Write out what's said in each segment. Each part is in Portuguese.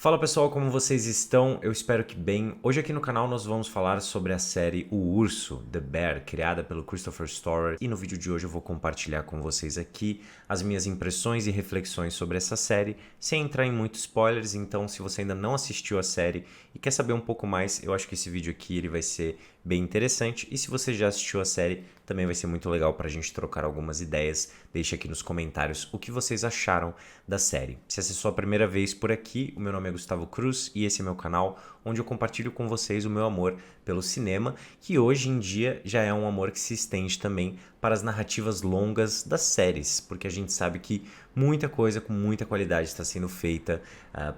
Fala pessoal, como vocês estão? Eu espero que bem. Hoje aqui no canal nós vamos falar sobre a série O Urso, The Bear, criada pelo Christopher Storer. E no vídeo de hoje eu vou compartilhar com vocês aqui as minhas impressões e reflexões sobre essa série, sem entrar em muitos spoilers. Então, se você ainda não assistiu a série e quer saber um pouco mais, eu acho que esse vídeo aqui ele vai ser bem interessante. E se você já assistiu a série, também vai ser muito legal para a gente trocar algumas ideias. Deixe aqui nos comentários o que vocês acharam da série. Se essa é a sua primeira vez por aqui, o meu nome é Gustavo Cruz e esse é meu canal onde eu compartilho com vocês o meu amor pelo cinema, que hoje em dia já é um amor que se estende também para as narrativas longas das séries, porque a gente sabe que muita coisa com muita qualidade está sendo feita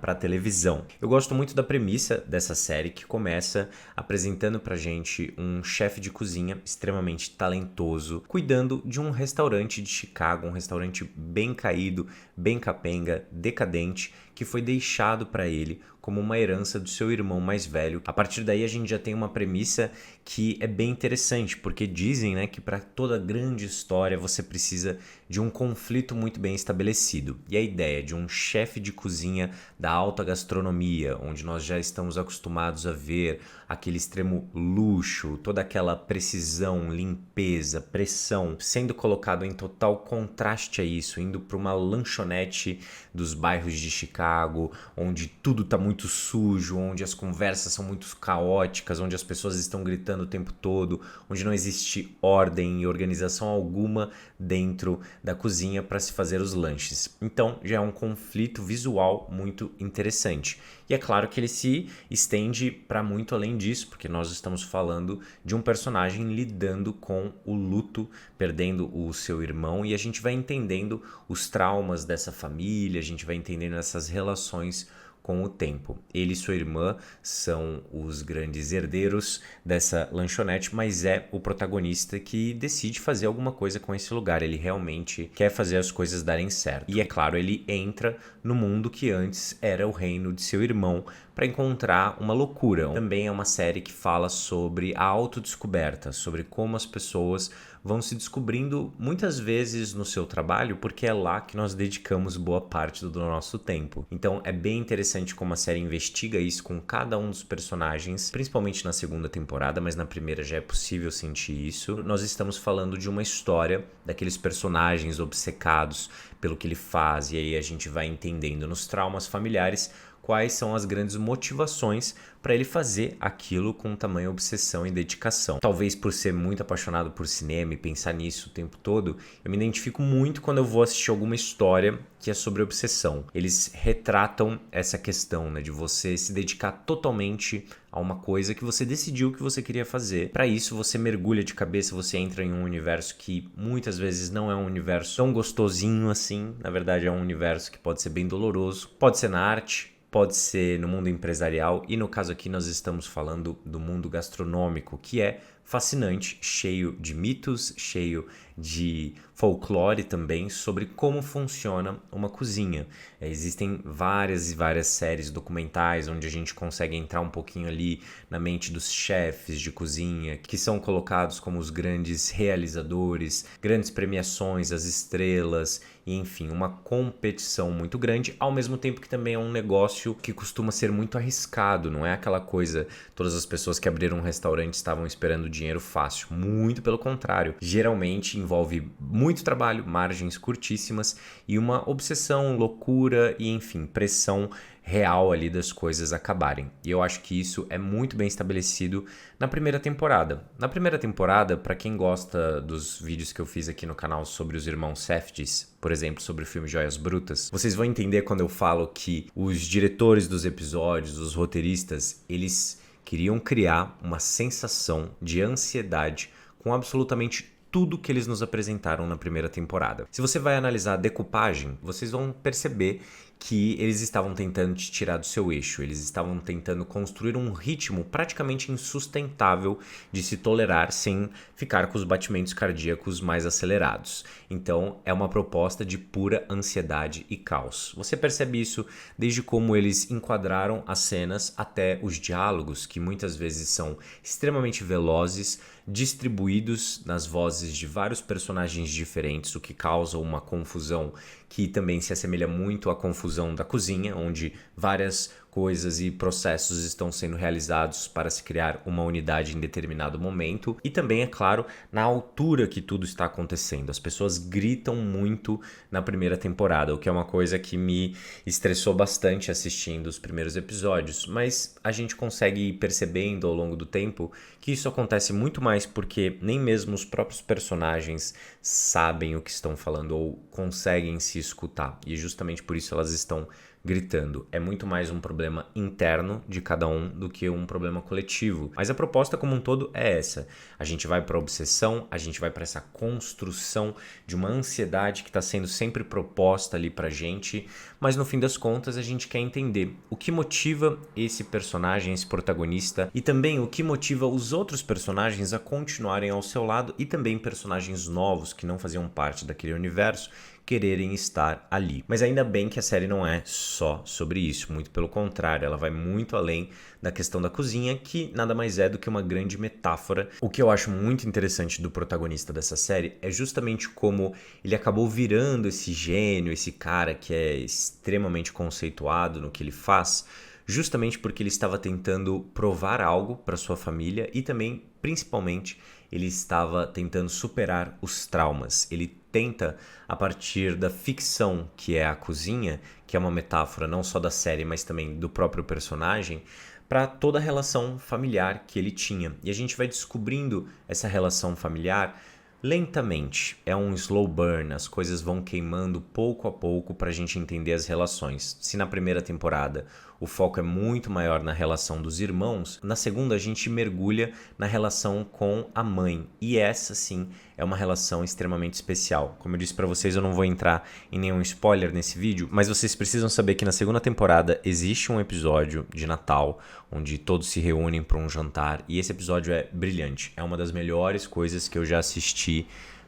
para a televisão. Eu gosto muito da premissa dessa série, que começa apresentando pra gente um chefe de cozinha extremamente talentoso, cuidando de um restaurante de Chicago, um restaurante bem caído, bem capenga, decadente, que foi deixado para ele como uma herança do seu irmão mais velho. A partir daí a gente já tem uma premissa que é bem interessante, porque dizem, né, que para toda grande história você precisa de um conflito muito bem estabelecido. E a ideia de um chefe de cozinha da alta gastronomia, onde nós já estamos acostumados a ver aquele extremo luxo, toda aquela precisão, limpeza, pressão, sendo colocado em total contraste a isso, indo para uma lanchonete dos bairros de Chicago, onde tudo está muito sujo, onde as conversas são muito caóticas, onde as pessoas estão gritando o tempo todo, onde não existe ordem e organização alguma dentro da cozinha para se fazer os lanches. Então já é um conflito visual muito interessante. E é claro que ele se estende para muito além disso, porque nós estamos falando de um personagem lidando com o luto, perdendo o seu irmão, e a gente vai entendendo os traumas dessa família, a gente vai entendendo essas relações com o tempo. Ele e sua irmã são os grandes herdeiros dessa lanchonete, mas é o protagonista que decide fazer alguma coisa com esse lugar. Ele realmente quer fazer as coisas darem certo. E é claro, ele entra no mundo que antes era o reino de seu irmão para encontrar uma loucura. Também é uma série que fala sobre a autodescoberta, sobre como as pessoas vão se descobrindo muitas vezes no seu trabalho, porque é lá que nós dedicamos boa parte do nosso tempo. Então é bem interessante como a série investiga isso com cada um dos personagens, principalmente na segunda temporada, mas na primeira já é possível sentir isso. Nós estamos falando de uma história daqueles personagens obcecados pelo que ele faz, e aí a gente vai entendendo nos traumas familiares quais são as grandes motivações para ele fazer aquilo com tamanha obsessão e dedicação. Talvez por ser muito apaixonado por cinema e pensar nisso o tempo todo, eu me identifico muito quando eu vou assistir alguma história que é sobre obsessão. Eles retratam essa questão, né, de você se dedicar totalmente a uma coisa que você decidiu que você queria fazer. Para isso você mergulha de cabeça, você entra em um universo que muitas vezes não é um universo tão gostosinho assim. Na verdade é um universo que pode ser bem doloroso, pode ser na arte, pode ser no mundo empresarial, e no caso aqui nós estamos falando do mundo gastronômico, que é fascinante, cheio de mitos, cheio de folclore também sobre como funciona uma cozinha. Existem várias e várias séries documentais onde a gente consegue entrar um pouquinho ali na mente dos chefes de cozinha, que são colocados como os grandes realizadores, grandes premiações, as estrelas, e enfim, uma competição muito grande, ao mesmo tempo que também é um negócio que costuma ser muito arriscado, não é aquela coisa, todas as pessoas que abriram um restaurante estavam esperando dinheiro fácil, muito pelo contrário, geralmente envolve muito trabalho, margens curtíssimas e uma obsessão, loucura e enfim, pressão real ali das coisas acabarem. E eu acho que isso é muito bem estabelecido na primeira temporada. Na primeira temporada, para quem gosta dos vídeos que eu fiz aqui no canal sobre os irmãos Safdie, por exemplo, sobre o filme Joias Brutas, vocês vão entender quando eu falo que os diretores dos episódios, os roteiristas, eles queriam criar uma sensação de ansiedade com absolutamente tudo que eles nos apresentaram na primeira temporada. Se você vai analisar a decupagem, vocês vão perceber que eles estavam tentando te tirar do seu eixo, eles estavam tentando construir um ritmo praticamente insustentável de se tolerar sem ficar com os batimentos cardíacos mais acelerados. Então é uma proposta de pura ansiedade e caos. Você percebe isso desde como eles enquadraram as cenas até os diálogos, que muitas vezes são extremamente velozes, distribuídos nas vozes de vários personagens diferentes, o que causa uma confusão que também se assemelha muito à confusão da cozinha, onde várias coisas e processos estão sendo realizados para se criar uma unidade em determinado momento. E também, é claro, na altura que tudo está acontecendo. As pessoas gritam muito na primeira temporada, o que é uma coisa que me estressou bastante assistindo os primeiros episódios, mas a gente consegue ir percebendo ao longo do tempo que isso acontece muito mais porque nem mesmo os próprios personagens sabem o que estão falando ou conseguem se escutar, e justamente por isso elas estão gritando. É muito mais um problema interno de cada um do que um problema coletivo. Mas a proposta como um todo é essa. A gente vai para a obsessão, a gente vai para essa construção de uma ansiedade que está sendo sempre proposta ali pra gente, mas no fim das contas a gente quer entender o que motiva esse personagem, esse protagonista, e também o que motiva os outros personagens a continuarem ao seu lado, e também personagens novos que não faziam parte daquele universo quererem estar ali. Mas ainda bem que a série não é só sobre isso, muito pelo contrário, ela vai muito além da questão da cozinha, que nada mais é do que uma grande metáfora. O que eu acho muito interessante do protagonista dessa série é justamente como ele acabou virando esse gênio, esse cara que é extremamente conceituado no que ele faz, justamente porque ele estava tentando provar algo para sua família e também, principalmente, ele estava tentando superar os traumas. Ele tenta, a partir da ficção que é a cozinha, que é uma metáfora não só da série, mas também do próprio personagem, para toda a relação familiar que ele tinha. E a gente vai descobrindo essa relação familiar lentamente. É um slow burn, as coisas vão queimando pouco a pouco para a gente entender as relações. Se na primeira temporada o foco é muito maior na relação dos irmãos, na segunda a gente mergulha na relação com a mãe. E essa sim é uma relação extremamente especial. Como eu disse para vocês, eu não vou entrar em nenhum spoiler nesse vídeo, mas vocês precisam saber que na segunda temporada existe um episódio de Natal onde todos se reúnem para um jantar, e esse episódio é brilhante. É uma das melhores coisas que eu já assisti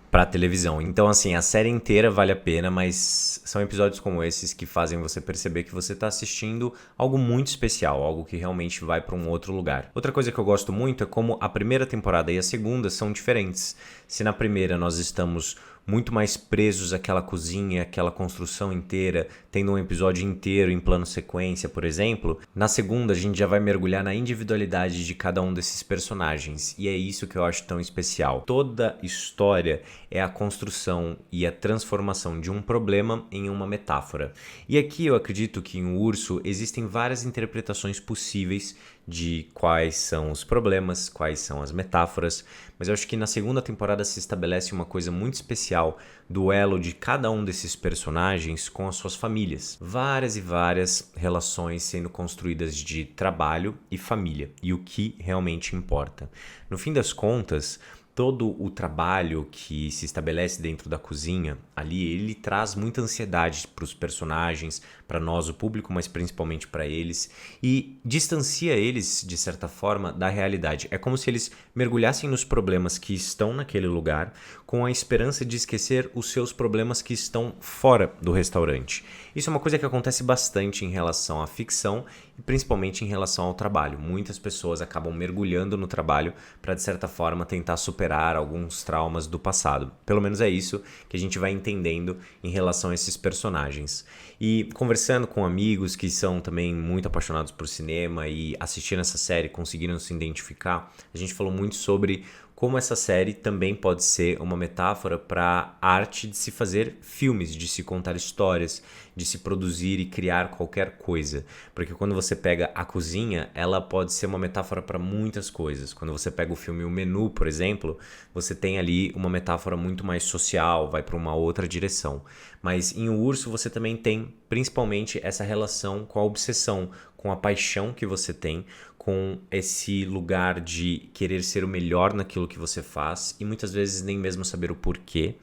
para televisão. Então, assim, a série inteira vale a pena, mas são episódios como esses que fazem você perceber que você está assistindo algo muito especial, algo que realmente vai para um outro lugar. Outra coisa que eu gosto muito é como a primeira temporada e a segunda são diferentes. Se na primeira nós estamos muito mais presos àquela cozinha, àquela construção inteira, tendo um episódio inteiro em plano sequência, por exemplo, na segunda a gente já vai mergulhar na individualidade de cada um desses personagens, e é isso que eu acho tão especial. Toda história é a construção e a transformação de um problema em uma metáfora. E aqui eu acredito que em O Urso existem várias interpretações possíveis de quais são os problemas, quais são as metáforas, mas eu acho que na segunda temporada se estabelece uma coisa muito especial do elo de cada um desses personagens com as suas famílias. Várias e várias relações sendo construídas de trabalho e família, e o que realmente importa. No fim das contas, todo o trabalho que se estabelece dentro da cozinha ali, ele traz muita ansiedade para os personagens, para nós, o público, mas principalmente para eles, e distancia eles, de certa forma, da realidade. É como se eles mergulhassem nos problemas que estão naquele lugar, com a esperança de esquecer os seus problemas que estão fora do restaurante. Isso é uma coisa que acontece bastante em relação à ficção e principalmente em relação ao trabalho. Muitas pessoas acabam mergulhando no trabalho para, de certa forma, tentar superar alguns traumas do passado. Pelo menos é isso que a gente vai entendendo em relação a esses personagens. E conversando com amigos que são também muito apaixonados por cinema e assistindo essa série, conseguiram se identificar, a gente falou muito sobre como essa série também pode ser uma metáfora para a arte de se fazer filmes, de se contar histórias, de se produzir e criar qualquer coisa. Porque quando você pega a cozinha, ela pode ser uma metáfora para muitas coisas. Quando você pega o filme O Menu, por exemplo, você tem ali uma metáfora muito mais social, vai para uma outra direção. Mas em O Urso você também tem principalmente essa relação com a obsessão, com a paixão que você tem, com esse lugar de querer ser o melhor naquilo que você faz e muitas vezes nem mesmo saber o porquê,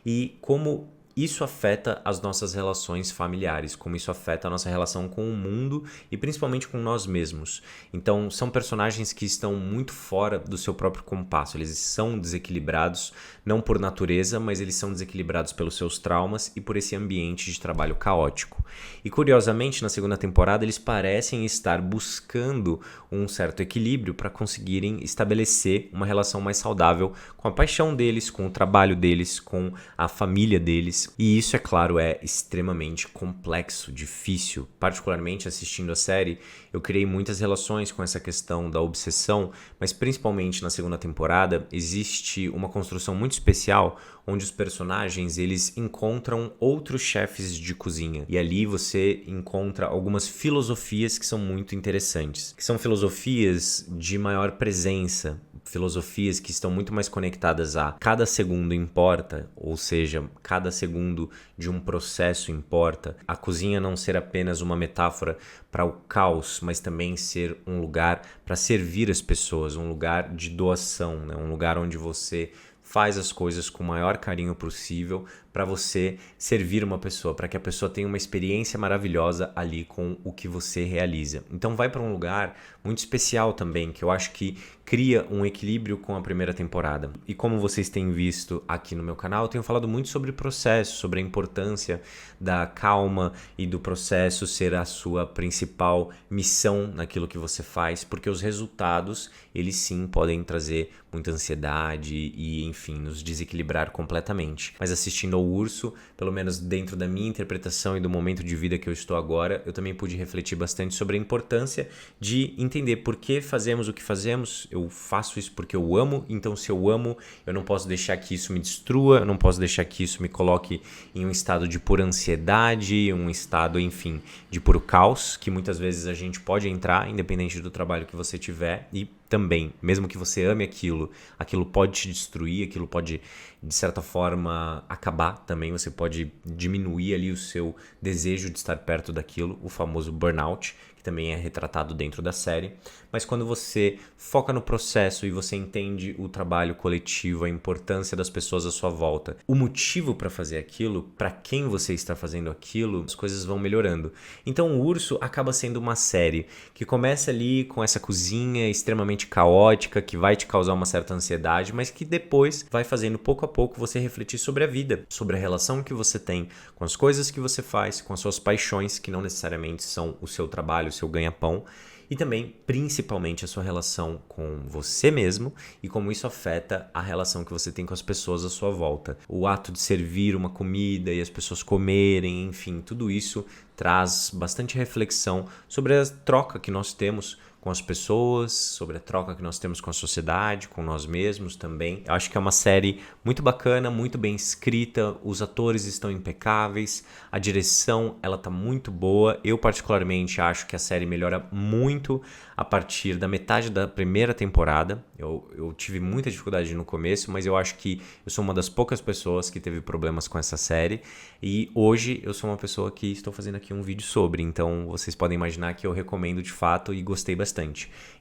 e como isso afeta as nossas relações familiares, como isso afeta a nossa relação com o mundo e principalmente com nós mesmos. Então são personagens que estão muito fora do seu próprio compasso, eles são desequilibrados, não por natureza, mas eles são desequilibrados pelos seus traumas e por esse ambiente de trabalho caótico. E curiosamente, na segunda temporada, eles parecem estar buscando um certo equilíbrio para conseguirem estabelecer uma relação mais saudável com a paixão deles, com o trabalho deles, com a família deles. depois. E isso, é claro, é extremamente complexo, difícil. Particularmente assistindo a série, eu criei muitas relações com essa questão da obsessão, mas principalmente na segunda temporada existe uma construção muito especial onde os personagens eles encontram outros chefes de cozinha. E ali você encontra algumas filosofias que são muito interessantes, que são filosofias de maior presença, filosofias que estão muito mais conectadas a cada segundo importa, ou seja, cada segundo de um processo importa. A cozinha não ser apenas uma metáfora para o caos, mas também ser um lugar para servir as pessoas, um lugar de doação, né? Um lugar onde você faz as coisas com o maior carinho possível para você servir uma pessoa, para que a pessoa tenha uma experiência maravilhosa ali com o que você realiza. Então vai para um lugar muito especial também, que eu acho que cria um equilíbrio com a primeira temporada. E como vocês têm visto aqui no meu canal, eu tenho falado muito sobre processo, sobre a importância da calma e do processo ser a sua principal missão naquilo que você faz, porque os resultados, eles sim podem trazer muita ansiedade e, enfim, nos desequilibrar completamente. Mas assistindo ao Urso, pelo menos dentro da minha interpretação e do momento de vida que eu estou agora, eu também pude refletir bastante sobre a importância de entender por que fazemos o que fazemos. Eu faço isso porque eu amo, então se eu amo, eu não posso deixar que isso me destrua, eu não posso deixar que isso me coloque em um estado de pura ansiedade, um estado, enfim, de puro caos, que muitas vezes a gente pode entrar, independente do trabalho que você tiver, e também, mesmo que você ame aquilo, aquilo pode te destruir, aquilo pode, de certa forma, acabar também, você pode diminuir ali o seu desejo de estar perto daquilo, o famoso burnout, que também é retratado dentro da série. Mas quando você foca no processo e você entende o trabalho coletivo, a importância das pessoas à sua volta, o motivo para fazer aquilo, para quem você está fazendo aquilo, as coisas vão melhorando. Então o Urso acaba sendo uma série que começa ali com essa cozinha extremamente caótica, que vai te causar uma certa ansiedade, mas que depois vai fazendo pouco a pouco você refletir sobre a vida, sobre a relação que você tem com as coisas que você faz, com as suas paixões, que não necessariamente são o seu trabalho, o seu ganha-pão, e também, principalmente, a sua relação com você mesmo e como isso afeta a relação que você tem com as pessoas à sua volta. O ato de servir uma comida e as pessoas comerem, enfim, tudo isso traz bastante reflexão sobre a troca que nós temos com as pessoas, sobre a troca que nós temos com a sociedade, com nós mesmos também. Eu acho que é uma série muito bacana, muito bem escrita, os atores estão impecáveis, a direção ela tá muito boa. Eu particularmente acho que a série melhora muito a partir da metade da primeira temporada. Eu tive muita dificuldade no começo, mas eu acho que eu sou uma das poucas pessoas que teve problemas com essa série e hoje eu sou uma pessoa que estou fazendo aqui um vídeo sobre, então vocês podem imaginar que eu recomendo de fato e gostei bastante.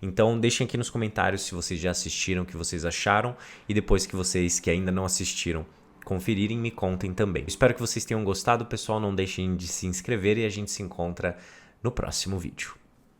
Então deixem aqui nos comentários se vocês já assistiram, o que vocês acharam, e depois que vocês que ainda não assistiram conferirem, me contem também. Espero que vocês tenham gostado, pessoal, não deixem de se inscrever e a gente se encontra no próximo vídeo.